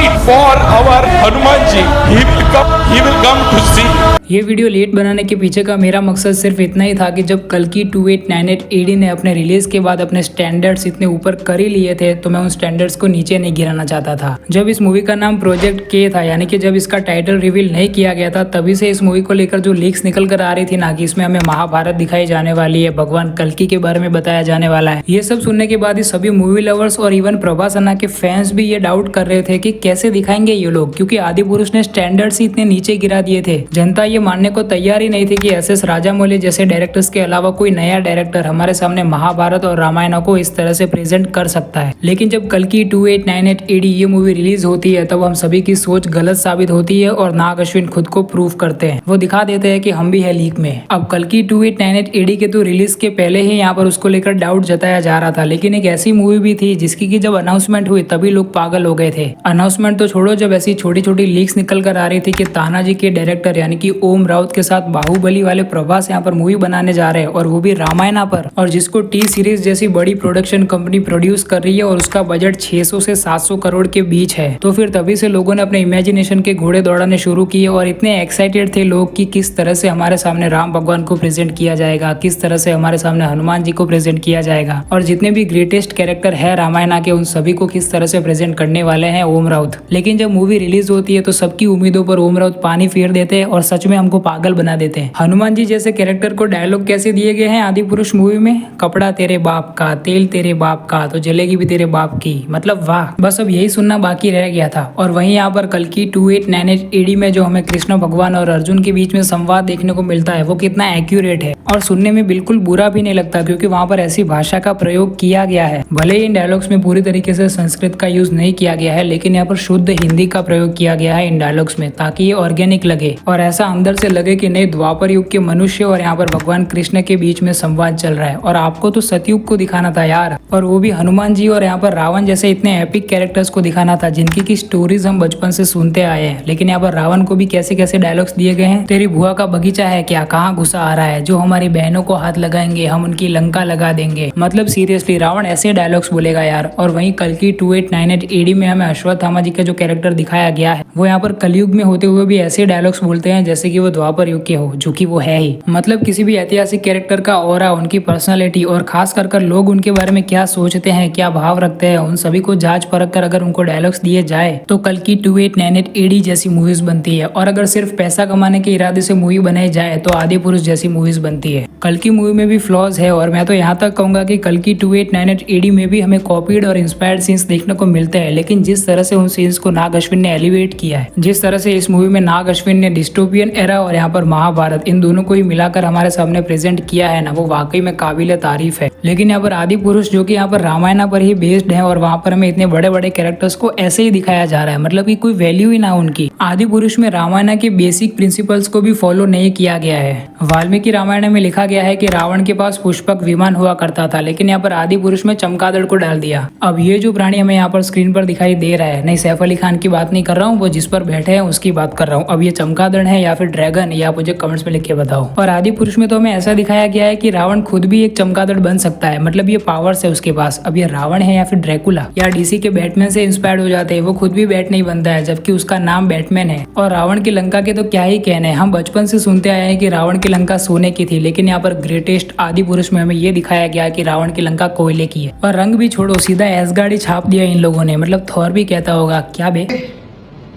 wait for our Hanuman ji. He will come to see. ये video late बनाने के पीछे का मेरा मकसद सिर्फ इतना ही था कि जब कल्कि 2898 AD ने अपने रिलीज के बाद अपने स्टैंडर्ड्स इतने ऊपर कर ही लिए थे तो मैं उन स्टैंडर्ड्स को नीचे नहीं गिराना चाहता था। जब इस मूवी का नाम प्रोजेक्ट के था, यानी कि जब इसका टाइटल रिवील नहीं किया गया था, तभी से इस मूवी को लेकर जो लीक्स निकल कर आ रही थी ना कि इसमें हमें महाभारत दिखाई जाने वाली है, भगवान कल्कि के बारे में बताया जाने वाला है, ये सब सुनने के बाद ही सभी मूवी लवर्स और इवन प्रभास अन्ना के फैंस भी ये डाउट कर रहे थे कि कैसे दिखाएंगे ये लोग, क्योंकि आदि पुरुष ने स्टैंडर्ड्स ही इतने नीचे गिरा दिए थे। जनता ये मानने को तैयार ही नहीं थी कि एस.एस. राजामौली जैसे डायरेक्टर्स के अलावा कोई नया डायरेक्टर हमारे सामने महाभारत और रामायण को इस तरह से प्रेजेंट कर सकता है। लेकिन जब कल्कि 2898 AD ये मूवी रिलीज होती है तब हम सभी की सोच गलत साबित होती है और नाग अश्विन खुद को प्रूव करते हैं। वो दिखा देते हैं कि हम भी है लीक में। अब कल्कि 2898 AD के तो रिलीज के पहले ही यहाँ पर उसको लेकर डाउट जताया जा रहा था, लेकिन एक ऐसी मूवी भी थी जिसकी की जब अनाउंसमेंट हुई तभी लोग पागल हो गए थे। अनाउंसमेंट तो छोड़ो, जब ऐसी छोटी छोटी लीक्स निकल कर आ रही थी कि तानाजी के डायरेक्टर यानी कि ओम राउत के साथ बाहुबली वाले प्रभास यहाँ पर मूवी बनाने जा रहे हैं और वो भी रामायणा पर, और जिसको टी सीरीज जैसी बड़ी प्रोडक्शन कंपनी प्रोड्यूस कर रही है और उसका बजट 600 से 700 करोड़ के बीच है। तो फिर तभी से लोगों ने अपने इमेजिनेशन के घोड़े दौड़ाने शुरू किए और इतने एक्साइटेड थे लोग कि किस तरह से हमारे सामने राम भगवान को प्रेजेंट किया जाएगा, किस तरह से हमारे सामने हनुमान जी को प्रेजेंट किया जाएगा, और जितने भी ग्रेटेस्ट कैरेक्टर है रामायणा के उन सभी को किस तरह से प्रेजेंट करने वाले हैं ओम राउत। लेकिन जब मूवी रिलीज होती है तो सबकी उम्मीदों पर ओम राउत पानी फेर देते हैं और सच में हमको पागल बना देते हैं। हनुमान जी जैसे कैरेक्टर को डायलॉग कैसे दिए गए हैं आदि पुरुष मूवी में, कपड़ा तेरे बाप का, तेल तेरे बाप का, तो जलेगी भी तेरे बाप की, मतलब वाह, बस अब यही सुनना बाकी रह गया था। और वहीं यहाँ पर कल्कि 2898 AD में जो हमें कृष्ण भगवान और अर्जुन के बीच में संवाद देखने को मिलता है वो कितना एक्यूरेट है और सुनने में बिल्कुल बुरा भी नहीं लगता, क्योंकि वहाँ पर ऐसी भाषा का प्रयोग किया गया है। भले ही इन डायलॉग्स में पूरी तरीके से संस्कृत का यूज नहीं किया गया है, लेकिन यहाँ पर शुद्ध हिंदी का प्रयोग किया गया है इन डायलॉग्स में, ताकि ये ऑर्गेनिक लगे और ऐसा अंदर से लगे कि नहीं द्वापर युग के मनुष्य और यहाँ पर भगवान कृष्ण के बीच में संवाद चल रहा है। और आपको तो सतयुग को दिखाना था यार, और वो भी हनुमान जी और यहाँ पर रावण जैसे इतने एपिक कैरेक्टर्स को दिखाना था जिनकी की स्टोरीज हम बचपन से सुनते आए हैं। लेकिन यहाँ पर रावण को भी कैसे कैसे डायलॉग्स दिए गए हैं, तेरी बुआ का बगीचा है क्या, कहाँ घुसा आ रहा है, जो हमारी बहनों को हाथ लगाएंगे हम उनकी लंका लगा देंगे। मतलब सीरियसली रावण ऐसे डायलॉग्स बोलेगा यार। और वहीं कल्कि 2898 AD में हमें अश्वत्थामा जी का जो कैरेक्टर दिखाया गया है वो यहाँ पर कलयुग में होते हुए भी ऐसे डायलॉग्स बोलते हैं जैसे कि वो द्वापर युग के हो, जो कि वो है ही। मतलब किसी भी ऐतिहासिक कैरेक्टर का ऑरा, उनकी पर्सनालिटी और खास कर लोग उनके बारे में क्या सोचते हैं, क्या भाव रखते हैं, उन सभी को जांच परख कर अगर उनको डायलॉग्स दिए जाए तो कल्कि 2898 AD जैसी मूवीज बनती है। और अगर सिर्फ पैसा कमाने के इरादे से मूवी बनाई जाए तो आदि पुरुष जैसी मूवीज बनती है। कल्कि मूवी में भी फ्लॉज है और मैं तो यहाँ तक कहूंगा कि कल्कि 2898 AD में भी हमें कॉपीड और इंस्पायर्ड सीन्स देखने को मिलते हैं, लेकिन जिस तरह से उन सीन्स को नाग अश्विन ने एलिवेट किया है, जिस तरह से इस मूवी में नाग अश्विन ने डिस्टोपियन एरा और यहाँ पर महाभारत इन दोनों को ही मिलाकर हमारे सामने प्रेजेंट किया है ना, वो वाकई में काबिल तारीफ है। लेकिन यहाँ पर आदि पुरुष जो कि यहाँ पर रामायणा पर ही बेस्ड है और वहाँ पर हमें इतने बड़े बड़े कैरेक्टर्स को ऐसे ही दिखाया जा रहा है, मतलब कि कोई वैल्यू ही ना उनकी। आदि पुरुष में रामायणा के बेसिक प्रिंसिपल्स को भी फॉलो नहीं किया गया है। वाल्मीकि रामायण में लिखा गया है कि रावण के पास पुष्पक विमान हुआ करता था, लेकिन यहाँ पर आदि पुरुष में चमगादड़ को डाल दिया। अब ये जो प्राणी हमें यहाँ पर स्क्रीन पर दिखाई दे रहा है, नहीं सैफ अली खान की बात नहीं कर रहा हूँ, वो जिस पर बैठे हैं उसकी बात कर रहा हूँ। अब ये चमगादड़ है या फिर ड्रैगन, या मुझे कमेंट्स में लिख के बताओ। और आदि पुरुष में तो हमें ऐसा दिखाया गया है कि रावण खुद भी एक चमगादड़ बन सकता है, मतलब ये पावर्स है उसके पास। अब ये रावण है या फिर ड्रैकुला या डीसी के बैटमैन से इंस्पायर्ड हो जाते हैं, वो खुद भी बैट नहीं बनता है जबकि उसका नाम बैटमैन है। और रावण की लंका के तो क्या ही कहने हैं, हम बचपन से सुनते आए हैं कि रावण की लंका सोने की थी, लेकिन यहाँ पर ग्रेटेस्ट आदि पुरुष में हमें ये दिखाया गया कि रावण की लंका कोयले की है। और रंग भी छोड़ो, सीधा एसगार्ड ही छाप दिया इन लोगों ने, मतलब थॉर भी कहता होगा क्या बे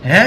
है,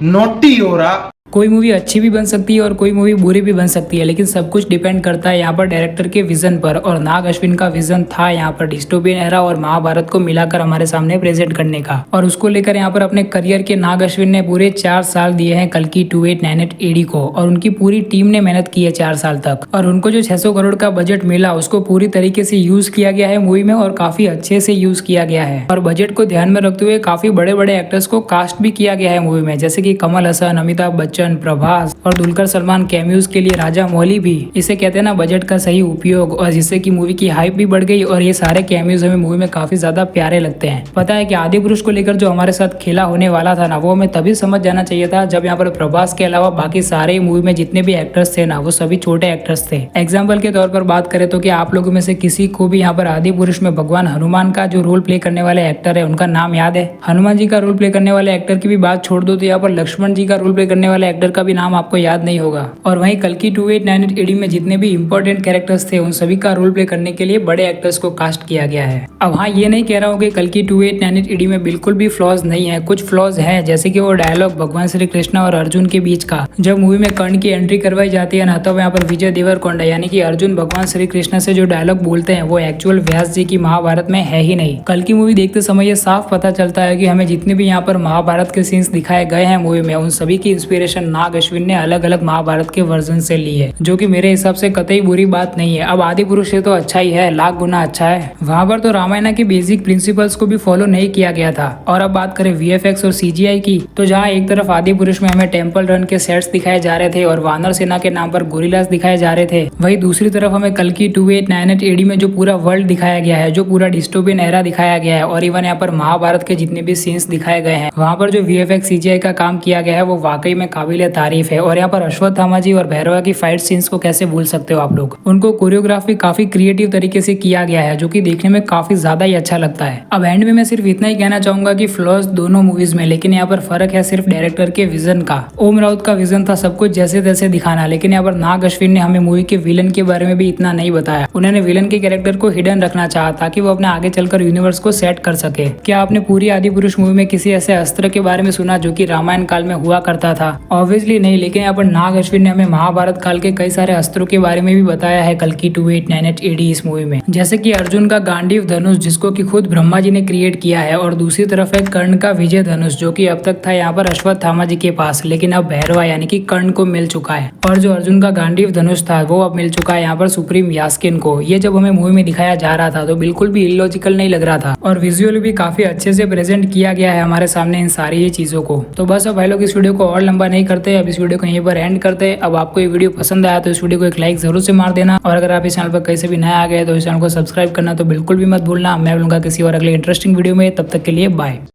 नोटी हो रहा। कोई मूवी अच्छी भी बन सकती है और कोई मूवी बुरी भी बन सकती है, लेकिन सब कुछ डिपेंड करता है यहाँ पर डायरेक्टर के विजन पर। और नाग अश्विन का विजन था यहाँ पर डिस्टोपियन एरा और महाभारत को मिलाकर हमारे सामने प्रेजेंट करने का, और उसको लेकर यहाँ पर अपने करियर के नाग अश्विन ने पूरे 4 साल दिए हैं कल्कि 2898 AD को, और उनकी पूरी टीम ने मेहनत की है 4 साल तक। और उनको जो 600 करोड़ का बजट मिला उसको पूरी तरीके से यूज किया गया है मूवी में, और काफी अच्छे से यूज किया गया है। और बजट को ध्यान में रखते हुए काफी बड़े बड़े एक्टर्स को कास्ट भी किया गया है मूवी में, जैसे कि कमल हसन, अमिताभ बच्चन, बच्चन, प्रभास और दुलकर सलमान कैमियोज के लिए राजा मौली भी। इसे कहते हैं ना बजट का सही उपयोग, और जिससे कि मूवी की हाइप भी बढ़ गई और ये सारे कैमियोज हमें मूवी में काफी ज्यादा प्यारे लगते हैं। पता है कि आदि पुरुष को लेकर जो हमारे साथ खेला होने वाला था ना, वो हमें तभी समझ जाना चाहिए था जब यहाँ पर प्रभास के अलावा बाकी सारे मूवी में जितने भी एक्टर्स थे ना, वो सभी छोटे एक्टर्स थे। एग्जाम्पल के तौर पर बात करें तो क्या आप लोगों में से किसी को भी यहाँ पर आदि पुरुष में भगवान हनुमान का जो रोल प्ले करने वाले एक्टर है उनका नाम याद है? हनुमान जी का रोल प्ले करने वाले एक्टर की भी बात छोड़ दो तो यहाँ पर लक्ष्मण जी का रोल प्ले करने वाले एक्टर का भी नाम आपको याद नहीं होगा। और वहीं कल्कि 2898 AD में जितने भी इंपॉर्टेंट कैरेक्टर्स थे उन सभी का रोल प्ले करने के लिए बड़े एक्टर्स को कास्ट किया गया है। अब हाँ, ये नहीं कह रहा हूँ कि कल्कि 2898 AD में बिल्कुल भी फ्लॉज नहीं है, कुछ फ्लॉज है, जैसे कि वो डायलॉग भगवान श्री कृष्ण और अर्जुन के बीच का जब मूवी में कर्ण की एंट्री करवाई जाती है ना, तब यहाँ पर विजय देवरकोंडा यानी कि अर्जुन भगवान श्री कृष्ण से जो डायलॉग बोलते हैं वो एक्चुअल व्यास जी की महाभारत में है ही नहीं। कल की मूवी देखते समय ये साफ पता चलता है कि हमें जितने भी यहाँ पर महाभारत के सीन्स दिखाए गए हैं मूवी में, उन सभी की इंस्पिरेशन नाग अश्विन ने अलग अलग महाभारत के वर्जन से ली है, जो कि मेरे हिसाब से कतई बुरी बात नहीं है। अब आदि पुरुष से तो अच्छा ही है, लाख गुना अच्छा है। वहाँ पर तो रामायण के बेसिक प्रिंसिपल्स को भी फॉलो नहीं किया गया था। और अब बात करें VFX और CGI की, तो जहाँ एक तरफ आदि पुरुष में हमें टेम्पल रन के सेट्स दिखाए जा रहे थे और वानर सेना के नाम पर गोरिल्लास दिखाए जा रहे थे, वहीं दूसरी तरफ हमें कल्कि 2898 AD में जो पूरा वर्ल्ड दिखाया गया है, जो पूरा डिस्टोपियन एरा दिखाया गया है और इवन यहाँ पर महाभारत के जितने भी सीन्स दिखाए गए हैं, वहाँ पर जो VFX CGI का काम किया गया है वो वाकई में काबिल तारीफ है। और यहाँ पर अश्वत्थामा जी और भैरवा की फाइट सीन्स को कैसे भूल सकते हो आप लोग? उनको कोरियोग्राफी काफी क्रिएटिव तरीके से किया गया है, जो कि देखने में काफी ज्यादा ही अच्छा लगता है। अब एंड में मैं सिर्फ इतना ही कहना चाहूंगा कि फ्लॉज दोनों मूवीज में, लेकिन यहाँ पर फर्क है सिर्फ डायरेक्टर के विजन का। ओम राउत का विजन था सब कुछ जैसे तैसे दिखाना, लेकिन यहाँ पर नाग अश्विन ने हमें मूवी के विलन के बारे में भी इतना नहीं बताया। उन्होंने विलन के कैरेक्टर को हिडन रखना चाहा ताकि वो अपने आगे चलकर यूनिवर्स को सेट कर सके। क्या आपने पूरी आदि पुरुष मूवी में किसी ऐसे अस्त्र के बारे में सुना जो कि रामायण काल में हुआ करता था? ऑब्वियसली नहीं, लेकिन यहाँ पर नाग अश्विन ने हमें महाभारत काल के कई सारे अस्त्रों के बारे में भी बताया है कल्कि 2898 AD इस मूवी में, जैसे कि अर्जुन का गांडीव धनुष जिसको कि खुद ब्रह्मा जी ने क्रिएट किया है, और दूसरी तरफ है कर्ण का विजय धनुष जो कि अब तक था यहाँ पर अश्वत्थामा जी के पास, लेकिन अब भैरवा यानी कि कर्ण को मिल चुका है। और जो अर्जुन का गांडीव धनुष था वो अब मिल चुका है यहाँ पर सुप्रीम यास्किन को। ये जब हमें मूवी में दिखाया जा रहा था तो बिल्कुल भी इलॉजिकल नहीं लग रहा था, और विजुअली भी काफी अच्छे से प्रेजेंट किया गया है हमारे सामने इन सारी ये चीजों को। तो बस अब भाई लोग इस वीडियो को और लंबा नहीं करते, अब इस वीडियो को यहीं पर एंड करते। अब आपको ये वीडियो पसंद आया तो इस वीडियो को एक लाइक जरूर से मार देना, और अगर आप इस चैनल पर कहीं से भी नया आ गए तो इस चैनल को सब्सक्राइब करना तो बिल्कुल भी मत भूलना। मैं मिलूंगा किसी और अगले इंटरेस्टिंग वीडियो में, तब तक के लिए बाय।